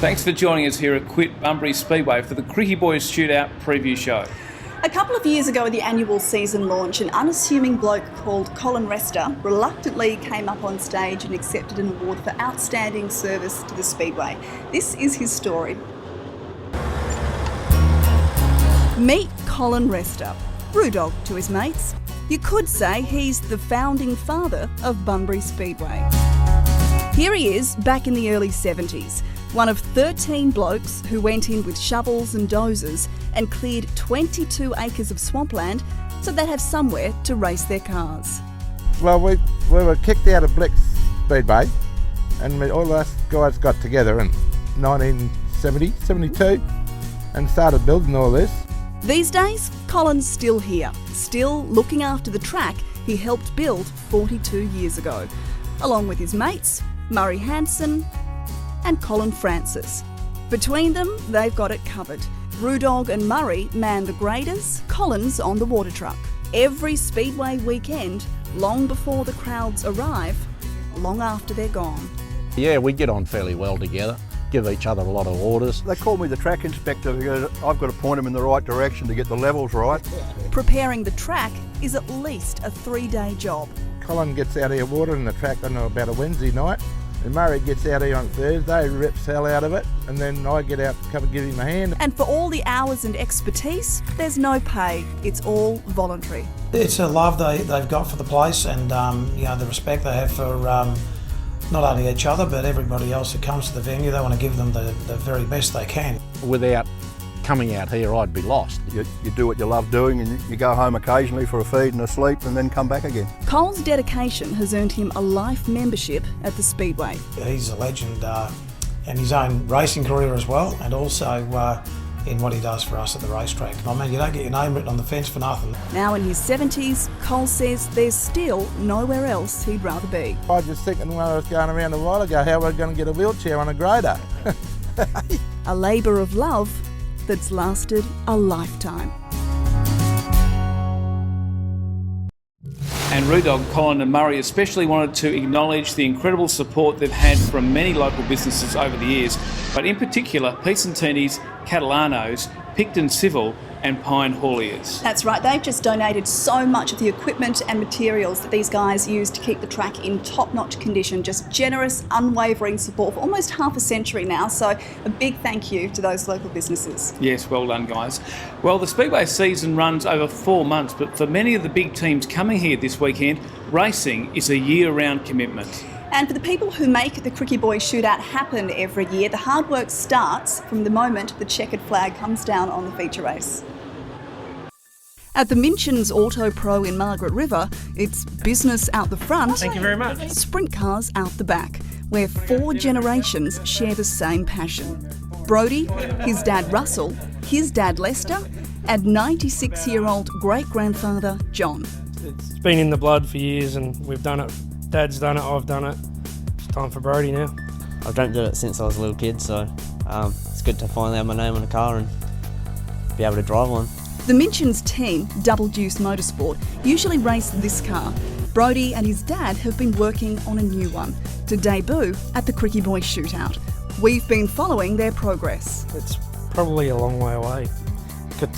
Thanks for joining us here at Quit Bunbury Speedway for the Krikke Boys Shootout preview show. A couple of years ago at the annual season launch, an unassuming bloke called Colin Rester reluctantly came up on stage and accepted an award for outstanding service to the Speedway. This is his story. Meet Colin Rester, brewdog to his mates. You could say he's the founding father of Bunbury Speedway. Here he is, back in the early 70s, one of 13 blokes who went in with shovels and dozers and cleared 22 acres of swampland so they'd have somewhere to race their cars. Well, we were kicked out of Blick Speedway, and all us guys got together in 1970, 72 and started building all this. These days, Colin's still here, still looking after the track he helped build 42 years ago, along with his mates, Murray Hanson and Colin Francis. Between them, they've got it covered. Brewdog and Murray man the graders, Colin's on the water truck. Every Speedway weekend, long before the crowds arrive, long after they're gone. Yeah, we get on fairly well together, give each other a lot of orders. They call me the track inspector because I've got to point them in the right direction to get the levels right. Preparing the track is at least a 3-day job. Colin gets out here watering the track on about a Wednesday night, and Murray gets out here on Thursday, rips hell out of it, and then I get out to come and give him a hand. And for all the hours and expertise, there's no pay. It's all voluntary. It's a love they've got for the place, and the respect they have for not only each other but everybody else that comes to the venue. They want to give them the very best they can. Without coming out here, I'd be lost. You do what you love doing, and you go home occasionally for a feed and a sleep and then come back again. Cole's dedication has earned him a life membership at the Speedway. He's a legend in his own racing career as well, and also in what he does for us at the racetrack. I mean, you don't get your name written on the fence for nothing. Now in his 70s, Cole says there's still nowhere else he'd rather be. I was just thinking when I was going around a while ago how we're going to get a wheelchair on a grader. A labour of love that's lasted a lifetime. And Brewdog, Colin and Murray especially wanted to acknowledge the incredible support they've had from many local businesses over the years, but in particular Pisantini's, Catalano's, Picton Civil and Pine Hauliers. That's right, they've just donated so much of the equipment and materials that these guys use to keep the track in top-notch condition. Just generous, unwavering support for almost half a century now, so a big thank you to those local businesses. Yes, well done guys. Well, the Speedway season runs over 4 months, but for many of the big teams coming here this weekend, racing is a year-round commitment. And for the people who make the Krikke Boys Shootout happen every year, the hard work starts from the moment the checkered flag comes down on the feature race. At the Minchin's Auto Pro in Margaret River, it's business out the front. Thank you very much. Sprint cars out the back, where 4 generations share the same passion. Brodie, his dad Russell, his dad Lester, and 96-year-old great-grandfather John. It's been in the blood for years and we've done it. Dad's done it, I've done it. It's time for Brodie now. I've dreamt of it since I was a little kid, so it's good to finally have my name on a car and be able to drive one. The Minchin's team, Double Deuce Motorsport, usually race this car. Brodie and his dad have been working on a new one to debut at the Krikke Boys Shootout. We've been following their progress. It's probably a long way away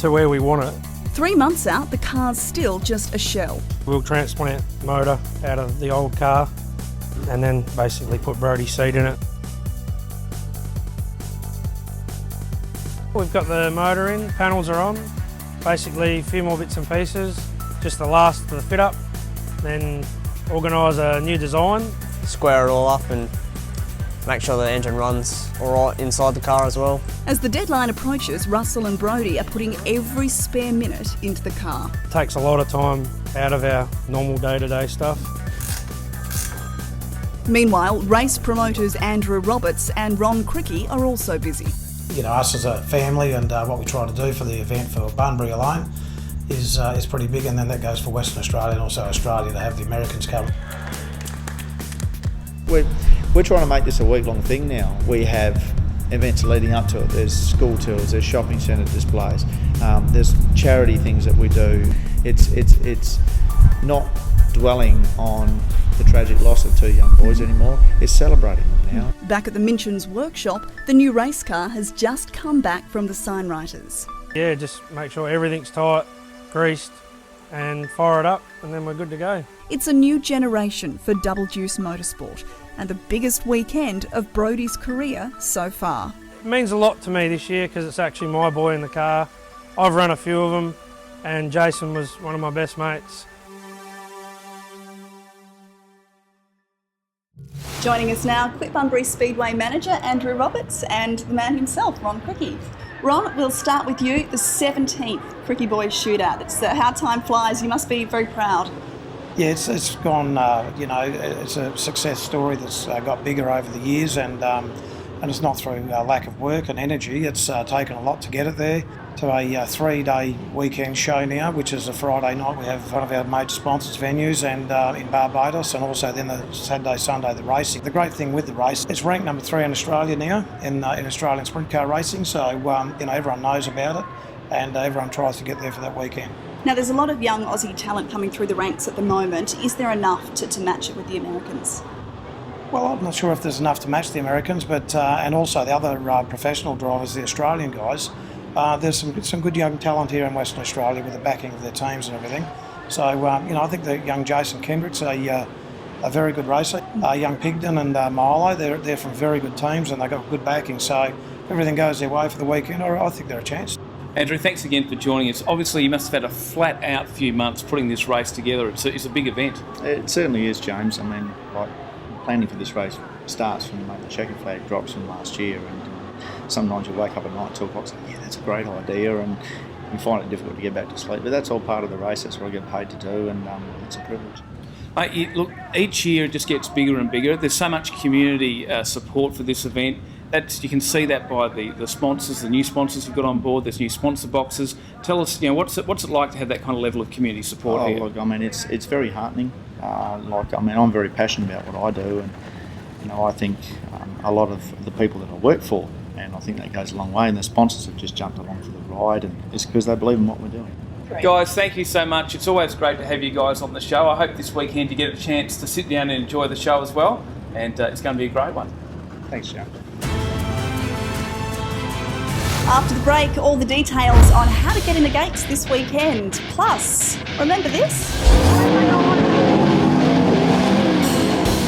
to where we want it. 3 months out, the car's still just a shell. We'll transplant the motor out of the old car and then basically put Brodie's seat in it. We've got the motor in, panels are on, basically a few more bits and pieces, just the last of the fit up, then organise a new design. Square it all up and make sure the engine runs all right inside the car as well. As the deadline approaches, Russell and Brodie are putting every spare minute into the car. It takes a lot of time out of our normal day-to-day stuff. Meanwhile, race promoters Andrew Roberts and Ron Krikke are also busy. You know, us as a family and what we try to do for the event for Bunbury alone is pretty big, and then that goes for Western Australia and also Australia to have the Americans come. We're trying to make this a week-long thing now. We have events leading up to it. There's school tours, there's shopping centre displays, there's charity things that we do. It's not dwelling on the tragic loss of 2 young boys anymore. It's celebrating them now. Back at the Minchin's workshop, the new race car has just come back from the sign writers. Yeah, just make sure everything's tight, greased, and fire it up, and then we're good to go. It's a new generation for Double Deuce Motorsport and the biggest weekend of Brodie's career so far. It means a lot to me this year because it's actually my boy in the car. I've run a few of them, and Jason was one of my best mates. Joining us now, Clip-Bunbury Speedway manager Andrew Roberts and the man himself, Ron Krikke. Ron, we'll start with you, the 17th Krikke Boys Shootout. It's how time flies. You must be very proud. Yeah, it's gone, it's a success story that's got bigger over the years, and it's not through lack of work and energy. It's taken a lot to get it there. To a 3-day weekend show now, which is a Friday night. We have one of our major sponsors venues and in Barbados, and also then the Saturday, Sunday, the racing. The great thing with the race, it's ranked number 3 in Australia now in Australian sprint car racing, so everyone knows about it and everyone tries to get there for that weekend. Now, there's a lot of young Aussie talent coming through the ranks at the moment. Is there enough to match it with the Americans? Well, I'm not sure if there's enough to match the Americans, but and also the other professional drivers, the Australian guys. There's some good young talent here in Western Australia with the backing of their teams and everything. So, I think the young Jason Kendrick's a very good racer. Young Pigden and Milo, they're from very good teams and they've got good backing. So, if everything goes their way for the weekend, I think they're a chance. Andrew, thanks again for joining us. Obviously, you must have had a flat-out few months putting this race together. It's a big event. It certainly is, James. I mean, planning for this race starts from the checkered flag drops from last year, and sometimes you wake up at night at 2 o'clock and say, yeah, that's a great idea, and you find it difficult to get back to sleep. But that's all part of the race. That's what I get paid to do, and it's a privilege. Look, each year it just gets bigger and bigger. There's so much community support for this event. You can see that by the sponsors, the new sponsors you've got on board. There's new sponsor boxes. Tell us, what's it like to have that kind of level of community support here? Look, I mean, it's very heartening. I'm very passionate about what I do, and I think a lot of the people that I work for, and I think that goes a long way, and the sponsors have just jumped along for the ride, and it's because they believe in what we're doing. Great. Guys, thank you so much. It's always great to have you guys on the show. I hope this weekend you get a chance to sit down and enjoy the show as well, and it's going to be a great one. Thanks, James. After the break, all the details on how to get in the gates this weekend. Plus, remember this?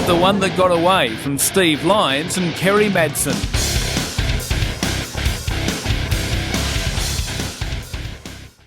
The one that got away from Steve Lyons and Kerry Madsen.